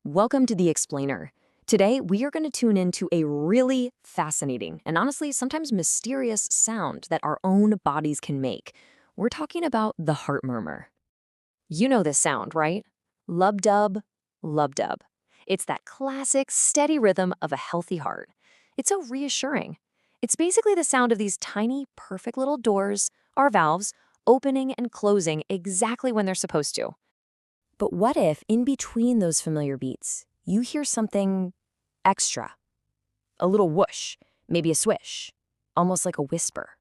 Welcome to The Explainer. Today, we are going to tune into a really fascinating and honestly sometimes mysterious sound that our own bodies can make. We're talking about the heart murmur. You know this sound, right? Lub-dub, lub-dub. It's that classic, steady rhythm of a healthy heart. It's so reassuring. It's basically the sound of these tiny, perfect little doors, our valves, opening and closing exactly when they're supposed to. But what if, in between those familiar beats, you hear something extra? A little whoosh, maybe a swish, almost like a whisper.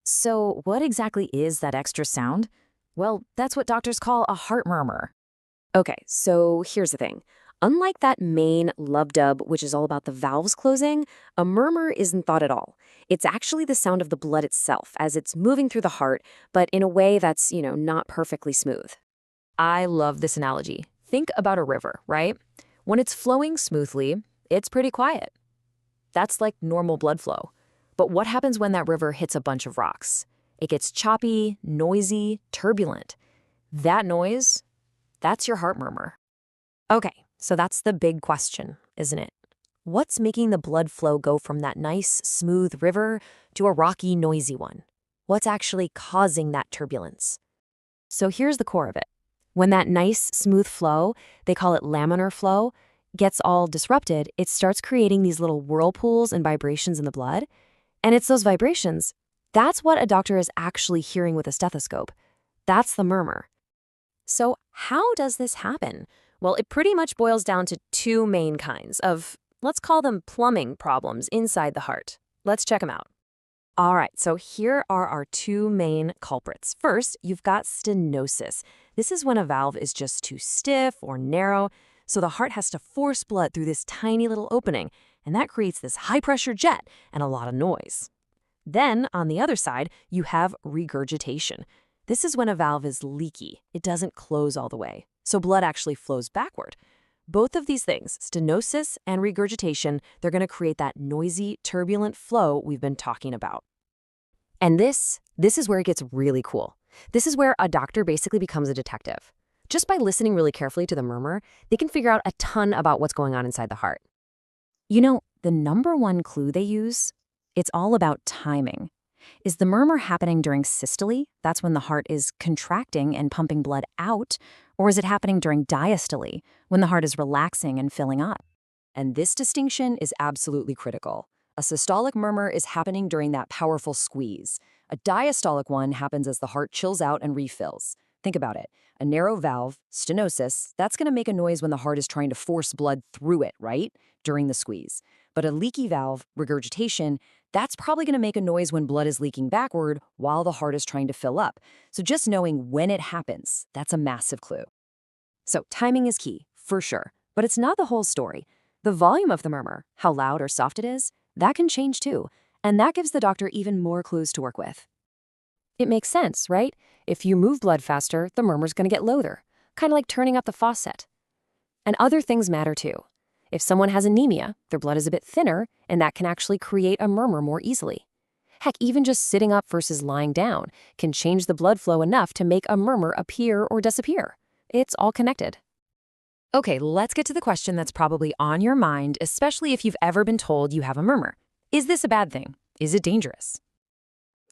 So, what exactly is that extra sound? Well, that's what doctors call a heart murmur. Okay, so here's the thing. Unlike that main lub-dub, which is all about the valves closing, a murmur isn't thought at all. It's actually the sound of the blood itself as it's moving through the heart, but in a way that's, not perfectly smooth. I love this analogy. Think about a river, right? When it's flowing smoothly, it's pretty quiet. That's like normal blood flow. But what happens when that river hits a bunch of rocks? It gets choppy, noisy, turbulent. That noise, that's your heart murmur. Okay, so that's the big question, isn't it? What's making the blood flow go from that nice, smooth river to a rocky, noisy one? What's actually causing that turbulence? So here's the core of it. When that nice, smooth flow, they call it laminar flow, gets all disrupted, it starts creating these little whirlpools and vibrations in the blood. And it's those vibrations. That's what a doctor is actually hearing with a stethoscope. That's the murmur. So how does this happen? Well, it pretty much boils down to two main kinds of, let's call them plumbing problems inside the heart. Let's check them out. All right, so here are our two main culprits. First, you've got stenosis. This is when a valve is just too stiff or narrow, so the heart has to force blood through this tiny little opening, and that creates this high-pressure jet and a lot of noise. Then, on the other side, you have regurgitation. This is when a valve is leaky. It doesn't close all the way, so blood actually flows backward. Both of these things, stenosis and regurgitation, they're going to create that noisy, turbulent flow we've been talking about. And this is where it gets really cool. This is where a doctor basically becomes a detective. Just by listening really carefully to the murmur, they can figure out a ton about what's going on inside the heart. The number one clue they use, it's all about timing. Is the murmur happening during systole? That's when the heart is contracting and pumping blood out. Or is it happening during diastole, when the heart is relaxing and filling up? And this distinction is absolutely critical. A systolic murmur is happening during that powerful squeeze. A diastolic one happens as the heart chills out and refills. Think about it. A narrow valve, stenosis, that's going to make a noise when the heart is trying to force blood through it, right? During the squeeze. But a leaky valve, regurgitation, that's probably going to make a noise when blood is leaking backward while the heart is trying to fill up. So just knowing when it happens, that's a massive clue. So timing is key, for sure. But it's not the whole story. The volume of the murmur, how loud or soft it is, that can change too. And that gives the doctor even more clues to work with. It makes sense, right? If you move blood faster, the murmur's going to get louder, kind of like turning up the faucet. And other things matter too. If someone has anemia, their blood is a bit thinner, and that can actually create a murmur more easily. Heck, even just sitting up versus lying down can change the blood flow enough to make a murmur appear or disappear. It's all connected. Okay, let's get to the question that's probably on your mind, especially if you've ever been told you have a murmur. Is this a bad thing? Is it dangerous?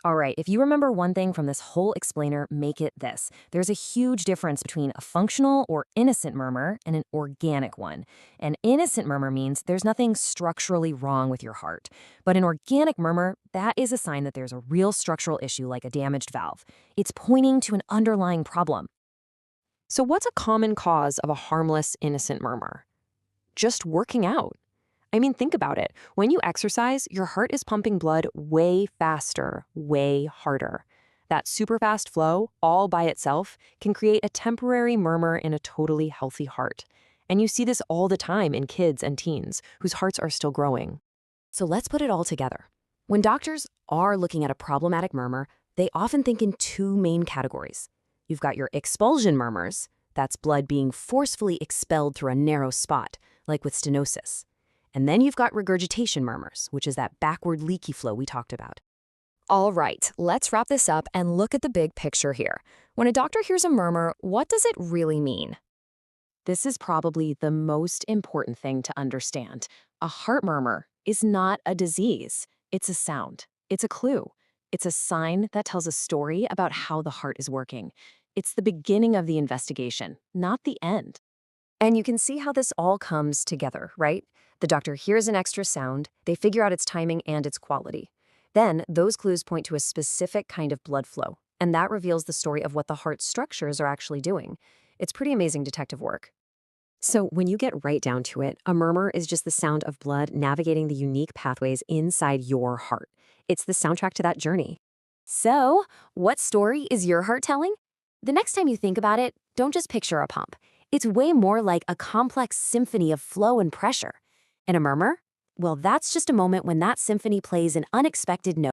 All right, if you remember one thing from this whole explainer, make it this. There's a huge difference between a functional or innocent murmur and an organic one. An innocent murmur means there's nothing structurally wrong with your heart. But an organic murmur, that is a sign that there's a real structural issue like a damaged valve. It's pointing to an underlying problem. So what's a common cause of a harmless, innocent murmur? Just working out. Think about it. When you exercise, your heart is pumping blood way faster, way harder. That super fast flow, all by itself, can create a temporary murmur in a totally healthy heart. And you see this all the time in kids and teens whose hearts are still growing. So let's put it all together. When doctors are looking at a problematic murmur, they often think in two main categories. You've got your expulsion murmurs, that's blood being forcefully expelled through a narrow spot, like with stenosis. And then you've got regurgitation murmurs, which is that backward leaky flow we talked about. All right, let's wrap this up and look at the big picture here. When a doctor hears a murmur, what does it really mean? This is probably the most important thing to understand. A heart murmur is not a disease, it's a sound. It's a clue. It's a sign that tells a story about how the heart is working. It's the beginning of the investigation, not the end. And you can see how this all comes together, right? The doctor hears an extra sound, they figure out its timing and its quality. Then, those clues point to a specific kind of blood flow, and that reveals the story of what the heart's structures are actually doing. It's pretty amazing detective work. So, when you get right down to it, a murmur is just the sound of blood navigating the unique pathways inside your heart. It's the soundtrack to that journey. So, what story is your heart telling? The next time you think about it, don't just picture a pump. It's way more like a complex symphony of flow and pressure. And a murmur? Well, that's just a moment when that symphony plays an unexpected note.